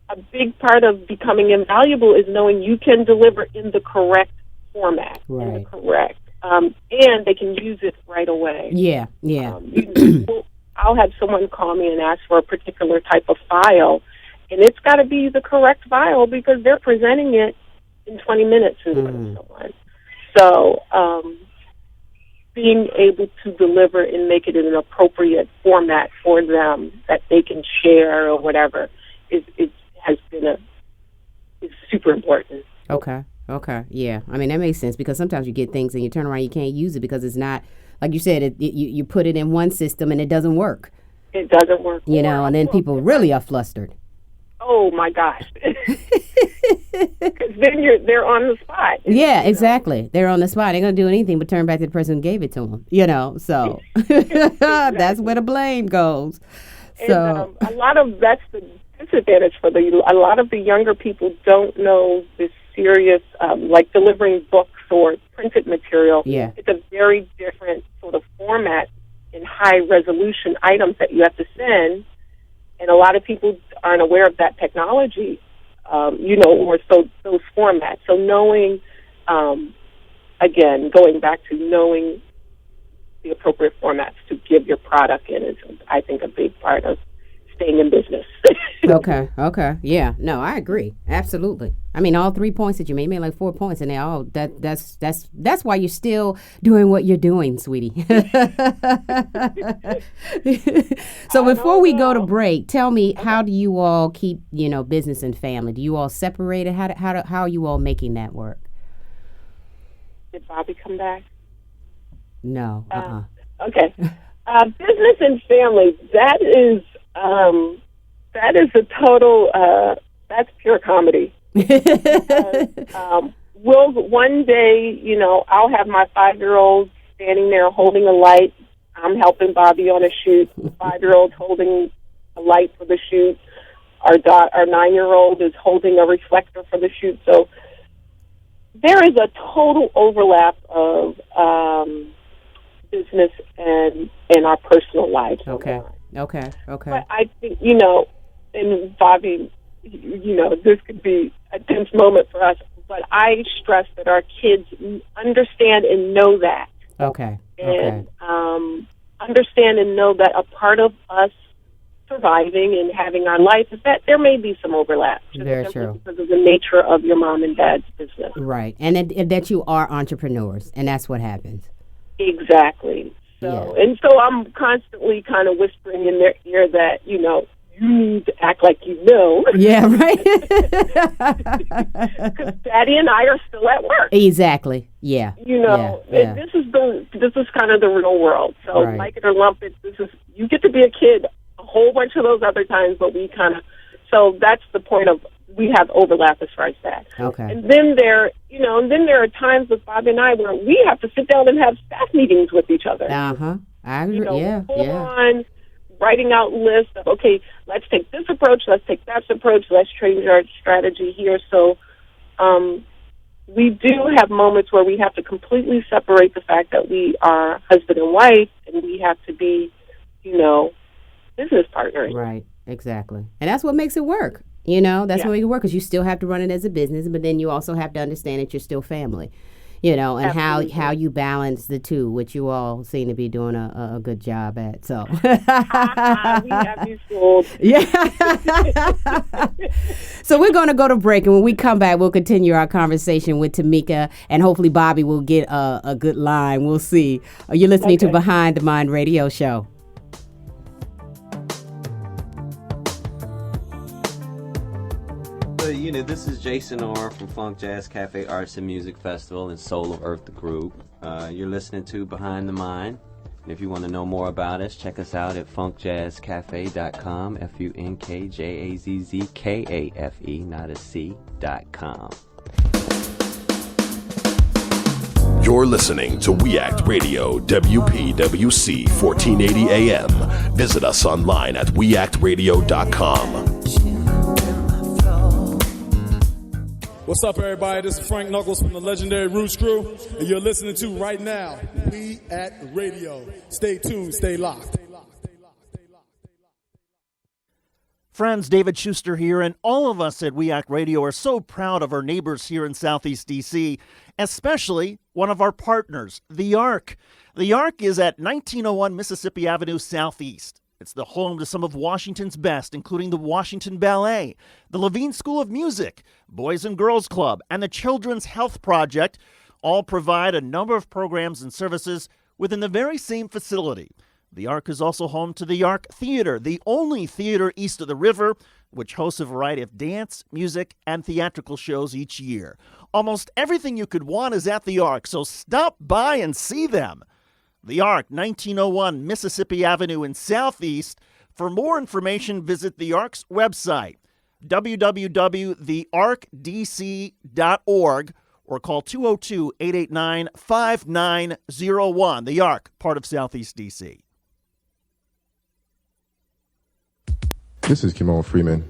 a big part of becoming invaluable is knowing you can deliver in the correct format, in the correct, and they can use it right away. Yeah. I'll have someone call me and ask for a particular type of file, and it's got to be the correct file because they're presenting it in 20 minutes in front of someone. So being able to deliver and make it in an appropriate format for them that they can share or whatever is super important. Okay. Yeah. I mean, that makes sense because sometimes you get things and you turn around, you can't use it because it's not, like you said, you put it in one system and it doesn't work. It doesn't work. You know, and then people really are flustered. Oh, my gosh. Because then they're on the spot. Yeah, exactly. They're on the spot. They're going to do anything but turn back to the person who gave it to them, you know. So that's where the blame goes. So and, that's the disadvantage for a lot of the younger people don't know this serious, like delivering books or printed material. Yeah. It's a very different sort of format in high resolution items that you have to send. And a lot of people aren't aware of that technology, or those formats. So knowing, again, going back to knowing the appropriate formats to give your product in is, I think, a big part of staying in business. Okay. Yeah. No, I agree. Absolutely. I mean, all 3 points that you made like 4 points, and they all that's why you're still doing what you're doing, sweetie. So before we go to break, tell me, how do you all keep, business and family? Do you all separate it? How are you all making that work? Did Bobby come back? No. Okay. Business and family, that is a total, that's pure comedy. We'll one day, I'll have my 5-year-old standing there holding a light. I'm helping Bobby on a shoot. The 5-year-old holding a light for the shoot. Our 9-year-old is holding a reflector for the shoot. So there is a total overlap of business and our personal lives. Okay. But I think, and Bobby, this could be a tense moment for us, but I stress that our kids understand and know that. Okay. And understand and know that a part of us surviving and having our life is that there may be some overlap. Very true. Because of the nature of your mom and dad's business. Right. And that you are entrepreneurs, and that's what happens. Exactly. So, and so I'm constantly kind of whispering in their ear that, you need to act like you know. Yeah, right. Because Daddy and I are still at work. Exactly. Yeah. And this is kind of the real world. So like it or lump it, you get to be a kid a whole bunch of those other times, but so that's the point of, we have overlap as far as that. Okay. And then there are times with Bobby and I where we have to sit down and have staff meetings with each other. I agree. Full on writing out lists of, okay, let's take this approach, let's take that approach, let's change our strategy here. So we do have moments where we have to completely separate the fact that we are husband and wife, and we have to be, business partners. Right, exactly. And that's what makes it work. That's what makes it work, because you still have to run it as a business, but then you also have to understand that you're still family. And Absolutely. how you balance the two, which you all seem to be doing a good job at. So we have you fooled. Yeah. So we're going to go to break, and when we come back, we'll continue our conversation with Tamika, and hopefully Bobby will get a good line. We'll see. You're listening to Behind the Mind Radio Show. This is Jason Orr from Funk Jazz Cafe Arts and Music Festival and Soul of Earth, the group. You're listening to Behind the Mind. And if you want to know more about us, check us out at funkjazzcafe.com, FUNKJAZZKAFE, not a C.com. You're listening to We Act Radio, WPWC 1480 AM. Visit us online at weactradio.com. What's up, everybody? This is Frank Knuckles from the legendary Roots Crew, and you're listening to right now We Act Radio. Stay tuned, stay locked. Friends, David Schuster here, and all of us at We Act Radio are so proud of our neighbors here in Southeast D.C., especially one of our partners, The Ark. The Ark is at 1901 Mississippi Avenue Southeast. It's the home to some of Washington's best, including the Washington Ballet, the Levine School of Music, Boys and Girls Club, and the Children's Health Project. All provide a number of programs and services within the very same facility. The Ark is also home to the Ark Theater, the only theater east of the river, which hosts a variety of dance, music, and theatrical shows each year. Almost everything you could want is at the Ark, so stop by and see them. The Ark, 1901 Mississippi Avenue in Southeast. For more information, visit the Ark's website, www.thearkdc.org, or call 202-889-5901. The Ark, part of Southeast D.C. This is Kimon Freeman,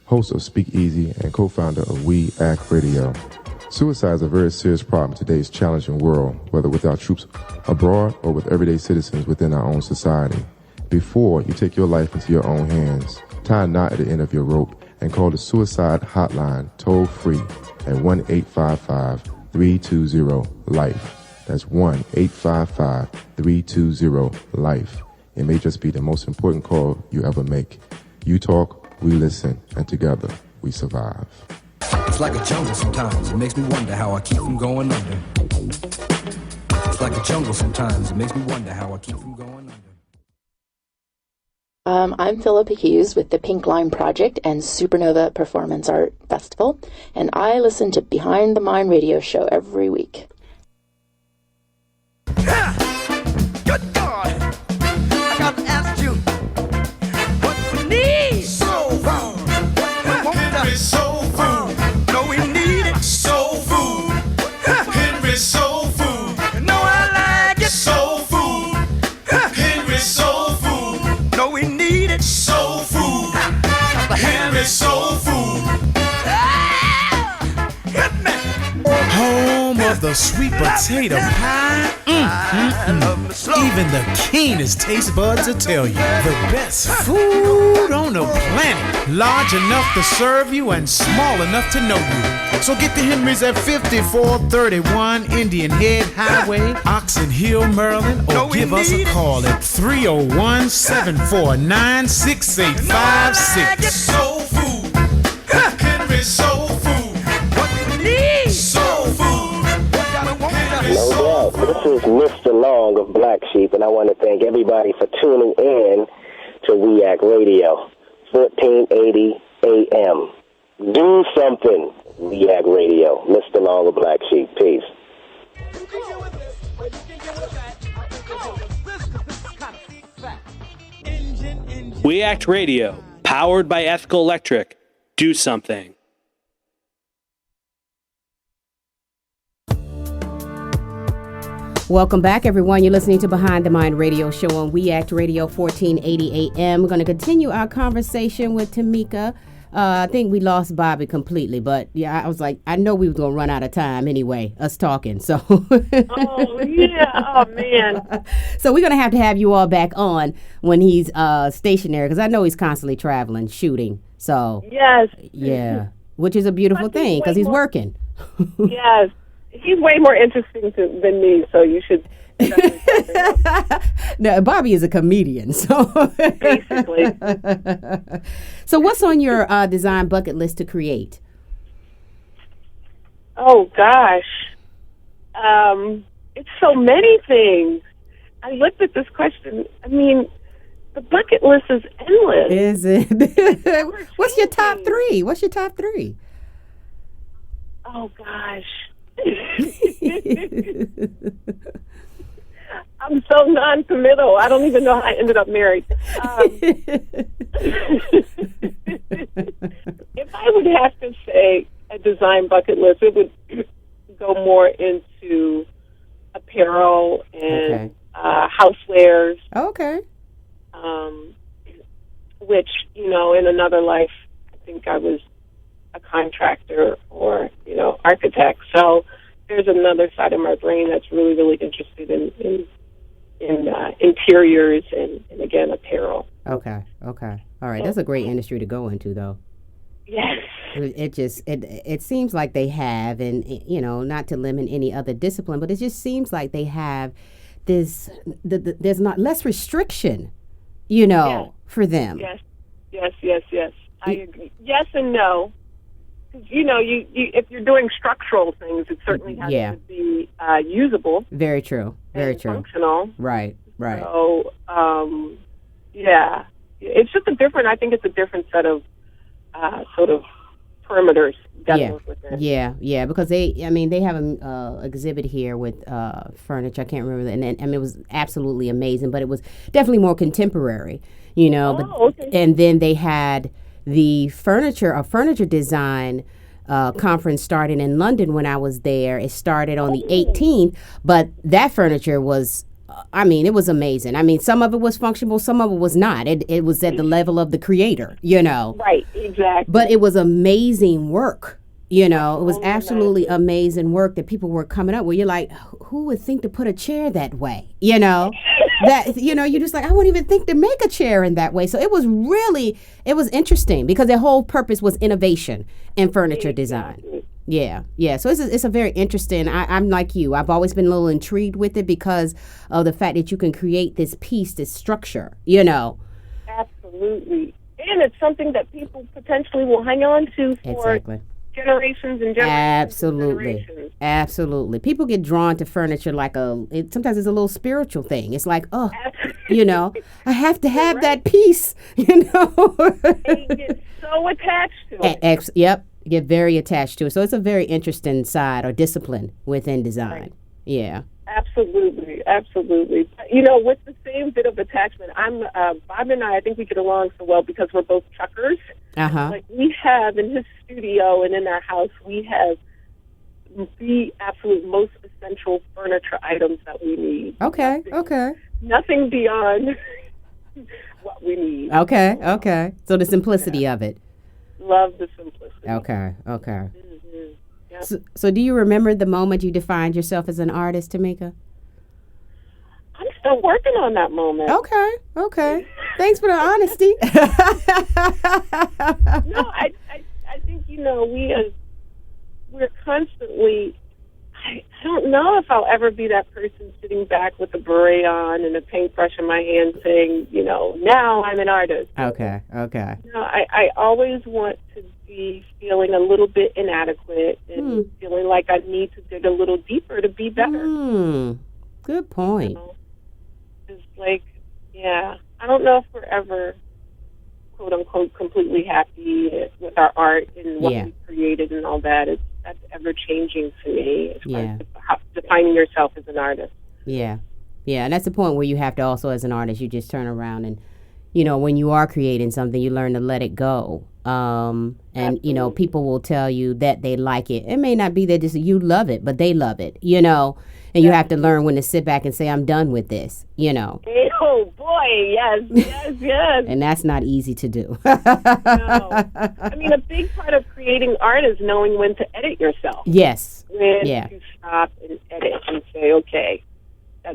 host of Speak Easy and co-founder of We Act Radio. Suicide is a very serious problem in today's challenging world, whether with our troops abroad or with everyday citizens within our own society. Before you take your life into your own hands, tie a knot at the end of your rope and call the suicide hotline toll-free at 1-855-320-LIFE. That's 1-855-320-LIFE. It may just be the most important call you ever make. You talk, we listen, and together we survive. It's like a jungle sometimes. It makes me wonder how I keep from going under. It's like a jungle sometimes. It makes me wonder how I keep from going under. I'm Philippa Hughes with the Pink Line Project and Supernova Performance Art Festival, and I listen to Behind the Mind radio show every week. Good God! I got to ask you, what we need? Soul food. Henry Soul Food. No, we need it. Soul Food. Henry Soul Food. No, I like it. Soul Food. Henry Soul Food. No, we need it. Soul Food. Henry Soul Food. Hit me. Home of the sweet potato pie. Even the keenest taste buds will tell you the best food on the planet. Large enough to serve you and small enough to know you. So get the Henrys at 5431 Indian Head Highway, Oxon Hill, Maryland, or give us a call at 301-749-6856. Soul food. Henry Soul Food. What we need? Soul food. No doubt. This is Mr. Long of Black Sheep, and I want to thank everybody for tuning in to We Act Radio, 1480 AM. Do something, We Act Radio. Mr. Long of Black Sheep. Peace. We Act Radio, powered by Ethical Electric. Do something. Welcome back, everyone. You're listening to Behind the Mind radio show on We Act Radio 1480 AM. We're going to continue our conversation with Tamika. I think we lost Bobby completely, but yeah, I was like, I know we were going to run out of time anyway, us talking. So, oh, yeah. Oh, man. So we're going to have you all back on when he's stationary, because I know he's constantly traveling, shooting. So, yes. Yeah, which is a beautiful thing because he's working. Yes. He's way more interesting than me, so you should. No, Bobby is a comedian, so basically. So, what's on your design bucket list to create? Oh gosh, it's so many things. I looked at this question. I mean, the bucket list is endless. Is it? What's your top three? Oh gosh. I'm so non-committal. I don't even know how I ended up married. If I would have to say a design bucket list, it would go more into apparel and housewares. Okay. Which, in another life, I think I was a contractor or, architect. So there's another side of my brain that's really, really interested in interiors and again, apparel. Okay. All right. That's a great industry to go into, though. Yes. It seems like they have, and not to limit any other discipline, but it just seems like they have this. There's not less restriction, for them. Yes. I agree. Yes and no. You if you're doing structural things, it certainly has to be usable. Very true. Very true. Functional. Right. So, it's just I think it's a different set of sort of perimeters that work with it. Yeah, because they have an exhibit here with furniture. I can't remember and it was absolutely amazing, but it was definitely more contemporary, okay. And then they had the furniture design conference starting in London when I was there. It started on the 18th, but that furniture was, it was amazing. Some of it was functional, some of it was not. It was at the level of the creator, Right, exactly. But it was amazing work. It was absolutely amazing work that people were coming up with. You're like, who would think to put a chair that way? That, you're just like, I wouldn't even think to make a chair in that way. So it was interesting because their whole purpose was innovation in furniture design. Yeah. So it's a very interesting, I'm like you. I've always been a little intrigued with it because of the fact that you can create this piece, this structure, Absolutely. And it's something that people potentially will hang on to for generations and generations. Absolutely. People get drawn to furniture like sometimes it's a little spiritual thing. It's like, I have to have that piece, And you get so attached to it. Yep. Get very attached to it. So it's a very interesting side or discipline within design. Right. Yeah. Absolutely. With the same bit of attachment, Bob and I think we get along so well because we're both truckers. Like we have in his studio and in our house, we have the absolute most essential furniture items that we need. Okay. Nothing beyond what we need. Okay. So the simplicity of it. Love the simplicity. Okay. Mm-hmm. Yep. So do you remember the moment you defined yourself as an artist, Tamika? I'm still working on that moment. Okay. Thanks for the honesty. No, I think, we're constantly, I don't know if I'll ever be that person sitting back with a beret on and a paintbrush in my hand saying, now I'm an artist. Okay. I always want to be feeling a little bit inadequate and feeling like I need to dig a little deeper to be better. Good point. It's like, I don't know if we're ever, quote unquote, completely happy with our art and what we created and all that. That's ever changing to me as far as defining yourself as an artist. Yeah, and that's the point where you have to also, as an artist, you just turn around and, when you are creating something, you learn to let it go. And, people will tell you that they like it. It may not be that you love it, but they love it, and you have to learn when to sit back and say, I'm done with this, Oh, boy, yes. And that's not easy to do. No. A big part of creating art is knowing when to edit yourself. Yes. When to stop and edit and say, okay,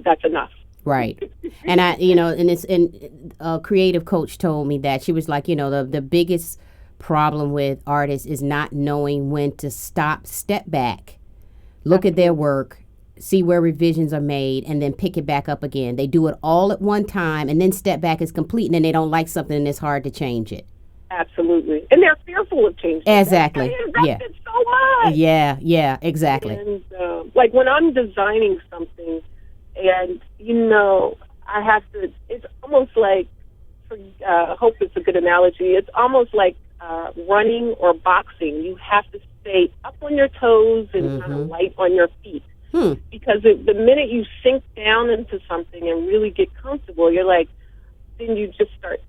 that's enough. Right. And a creative coach told me that. She was like, the biggest problem with artists is not knowing when to step back, look at their work, see where revisions are made, and then pick it back up again. They do it all at one time and then step back is complete, and then they don't like something and it's hard to change it. Absolutely. And they're fearful of changing. Exactly. They invested so much. Yeah, exactly. And like when I'm designing something and, I have to, it's almost like, I hope it's a good analogy, it's almost like running or boxing. You have to stay up on your toes and kind of light on your feet. Because the minute you sink down into something and really get comfortable, you're like, then you start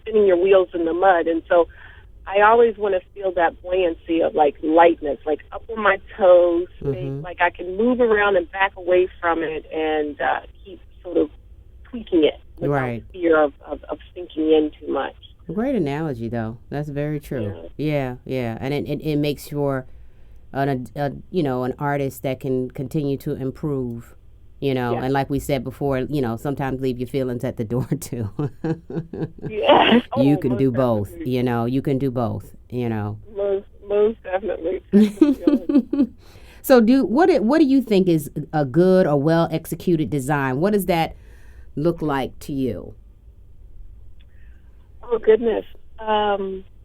spinning your wheels in the mud. And so I always want to feel that buoyancy of like lightness, like up on my toes, like I can move around and back away from it and keep sort of tweaking it without fear of sinking in too much. Great analogy, though. That's very true. Yeah. And it makes you an artist that can continue to improve. And like we said before, sometimes leave your feelings at the door too. Yeah. You can do both. You can do both. Most definitely. So what do you think is a good or well executed design? What does that look like to you? Oh goodness. When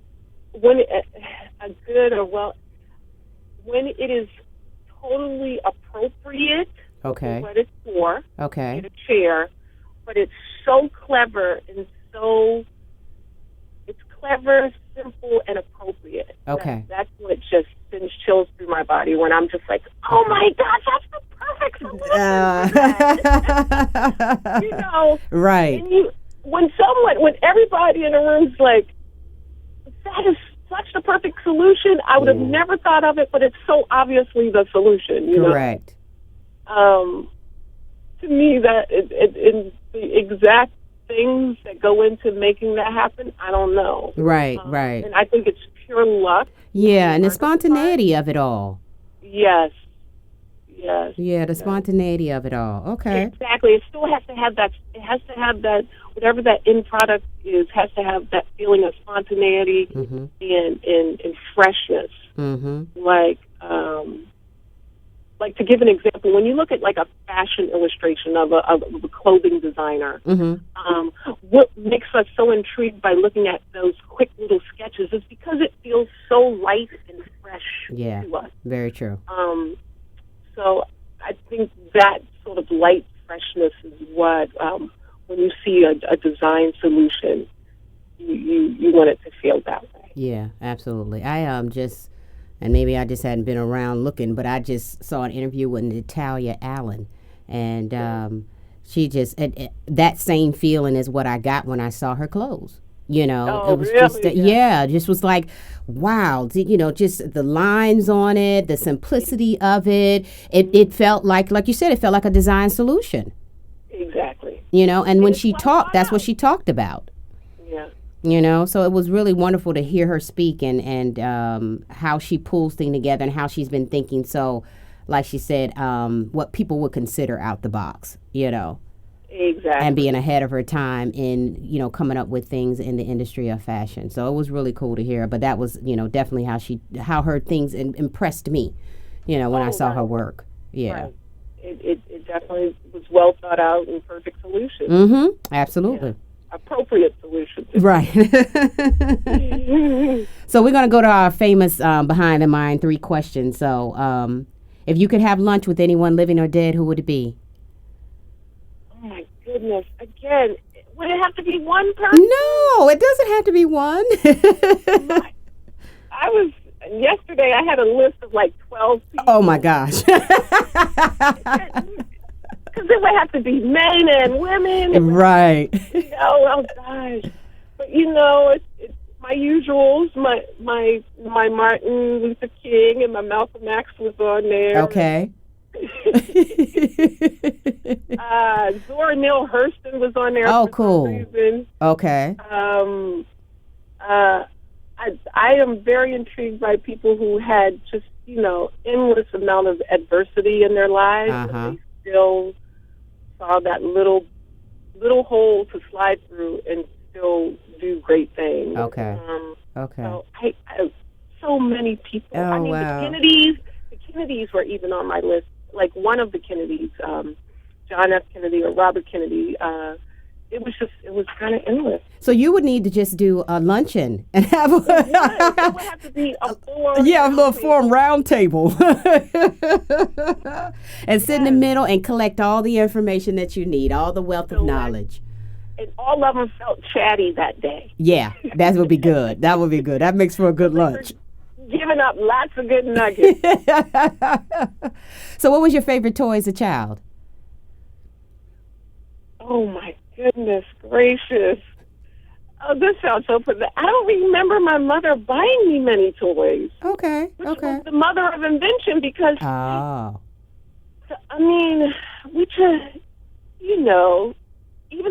it is totally appropriate. Okay. What it's for. Okay. In a chair, but it's so clever and it's clever, simple, and appropriate. Okay. That's what just sends chills through my body when I'm just like, oh my gosh, that's the perfect solution. Right. And when everybody in the room's like, that is such the perfect solution, I would have never thought of it, but it's so obviously the solution. Correct. To me, that in the exact things that go into making that happen, I don't know. Right. And I think it's pure luck. Yeah, and the spontaneity of it all. Yes. Yeah, the spontaneity of it all. Okay. Exactly. It still has to have that. It has to have that. Whatever that end product is, has to have that feeling of spontaneity and freshness. Mm-hmm. Like to give an example, when you look at like a fashion illustration of a clothing designer, what makes us so intrigued by looking at those quick little sketches is because it feels so light and fresh to us. Very true. So I think that sort of light freshness is what, when you see a design solution, you want it to feel that way. Yeah, absolutely. And maybe I just hadn't been around looking, but I just saw an interview with Natalia Allen, and she just that same feeling is what I got when I saw her clothes. It was really? just was like, wow, just the lines on it, the simplicity of it. It felt like you said, it felt like a design solution. Exactly. And when she talked, that's what she talked about. Yeah. So it was really wonderful to hear her speak and how she pulls things together and how she's been thinking. So, like she said, what people would consider out the box, Exactly. And being ahead of her time in, coming up with things in the industry of fashion. So it was really cool to hear. But that was, definitely how her things impressed me, when I saw her work. Yeah. Right. It definitely was well thought out and perfect solution. Mm-hmm. Absolutely. Yeah. Appropriate solution. Right. So we're going to go to our famous Behind the Mind 3 questions. So if you could have lunch with anyone living or dead, who would it be? Oh, my goodness. Again, would it have to be one person? No, it doesn't have to be one. Yesterday I had a list of like 12 people. Oh, my gosh. Because it would have to be men and women. Right. Oh gosh. But it's my usuals. My Martin Luther King and my Malcolm X was on there. Okay. Zora Neale Hurston was on there. Oh, for cool. some reason. Okay. I am very intrigued by people who had just endless amount of adversity in their lives. And they still saw that little hole to slide through and still do great things. Okay. Okay. So I so many people. Oh, wow. The Kennedys were even on my list. Like one of the Kennedys, John F. Kennedy or Robert Kennedy. It was kind of endless. So you would need to just do a luncheon and have it would have to be a little forum round table. And sit in the middle and collect all the information that you need, all the wealth of knowledge. And all of them felt chatty that day. Yeah, that would be good. That would be good. That makes for a good lunch. Giving up lots of good nuggets. So what was your favorite toy as a child? Oh, my goodness gracious. Oh, this sounds so pathetic. I don't remember my mother buying me many toys. Okay, which was the mother of invention because, I mean, we just, even though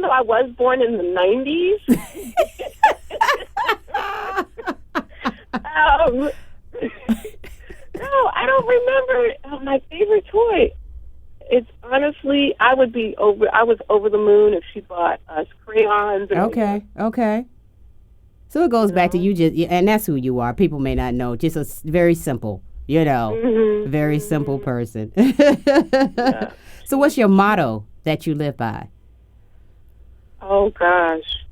I was born in the 90s, No, I don't remember my favorite toy. It's honestly, I was over the moon if she bought us crayons. Okay. So it goes back to you and that's who you are. People may not know. Just a very simple, very simple person. Yeah. So what's your motto that you live by? Oh, gosh.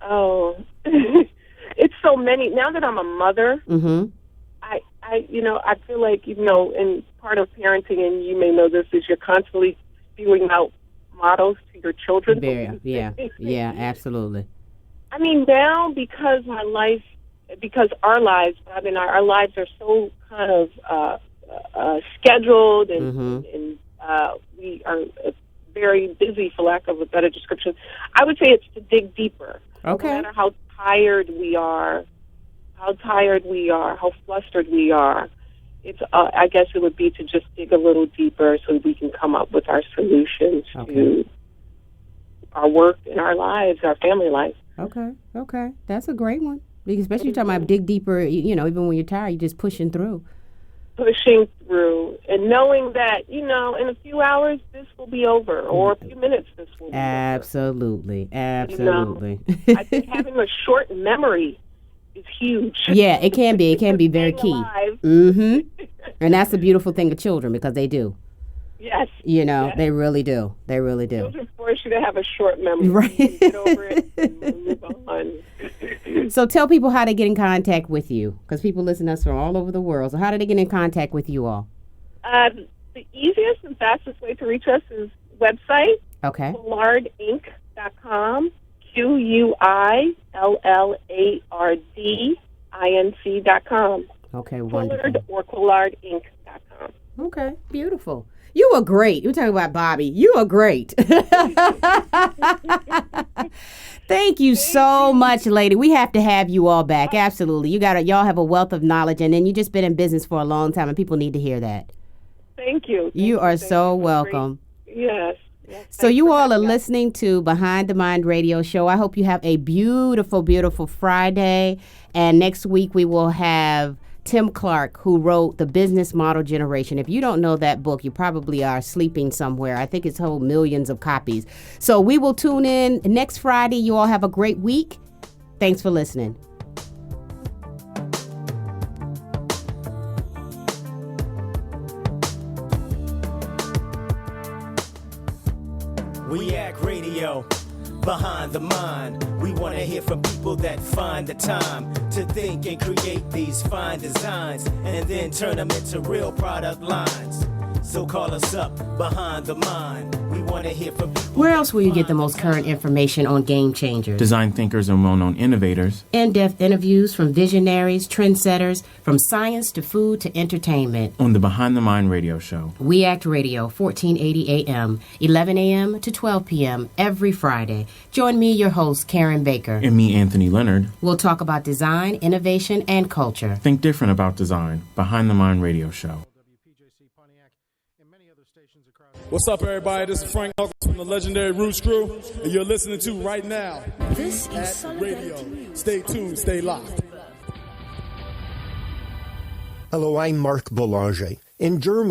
Oh, it's so many. Now that I'm a mother, I feel like, and part of parenting, and you may know this, is you're constantly spewing out mottos to your children. Yeah, absolutely. I mean, now because our lives are so kind of scheduled and we are very busy, for lack of a better description. I would say it's to dig deeper. Okay. No matter how tired we are, how flustered we are, it's. I guess it would be to just dig a little deeper so we can come up with our solutions to our work and our lives, our family life. Okay. That's a great one. Because especially you're talking about dig deeper, even when you're tired, you're just pushing through. And knowing that, in a few hours, this will be over, or a few minutes, this will be over. Absolutely. I think having a short memory is huge. Yeah, it can be. It can be very key. Mm-hmm. And that's the beautiful thing of children, because they do. Yes. They really do. They really do. Children force you to have a short memory. Right. Get over it and move on. So tell people how to get in contact with you, because people listen to us from all over the world. So how do they get in contact with you all? The easiest and fastest way to reach us is website. Okay. QuillardInc.com. QuillardInc.com. Okay, wonderful. Quillard or QuillardInc.com. Okay, beautiful. You were great. You're talking about Bobby. You are great. Thank you so much, lady. We have to have you all back. Absolutely. Y'all have a wealth of knowledge, and then you just been in business for a long time, and people need to hear that. Thank you. You are so welcome. Yes. So you all are listening to Behind the Mind Radio Show. I hope you have a beautiful, beautiful Friday. And next week we will have Tim Clark, who wrote The Business Model Generation. If you don't know that book, you probably are sleeping somewhere. I think it's sold millions of copies. So we will tune in next Friday. You all have a great week. Thanks for listening. We Act Radio, Behind the Mind. We want to hear from people that find the time to think and create these fine designs and then turn them into real product lines. So call us up, Behind the Mind. We want to hear from people. Where else will you get the most current information on game changers? Design thinkers and well-known innovators. In-depth interviews from visionaries, trendsetters, from science to food to entertainment. On the Behind the Mind Radio Show. We Act Radio, 1480 AM, 11 a.m. to 12 p.m. every Friday. Join me, your host, Karen Baker. And me, Anthony Leonard. We'll talk about design, innovation, and culture. Think different about design. Behind the Mind Radio Show. What's up, everybody? This is Frank Knuckles from the legendary Roots Crew, and you're listening to right now This is at Radio. Stay tuned, stay locked. Hello, I'm Marc Boulanger. In Germany,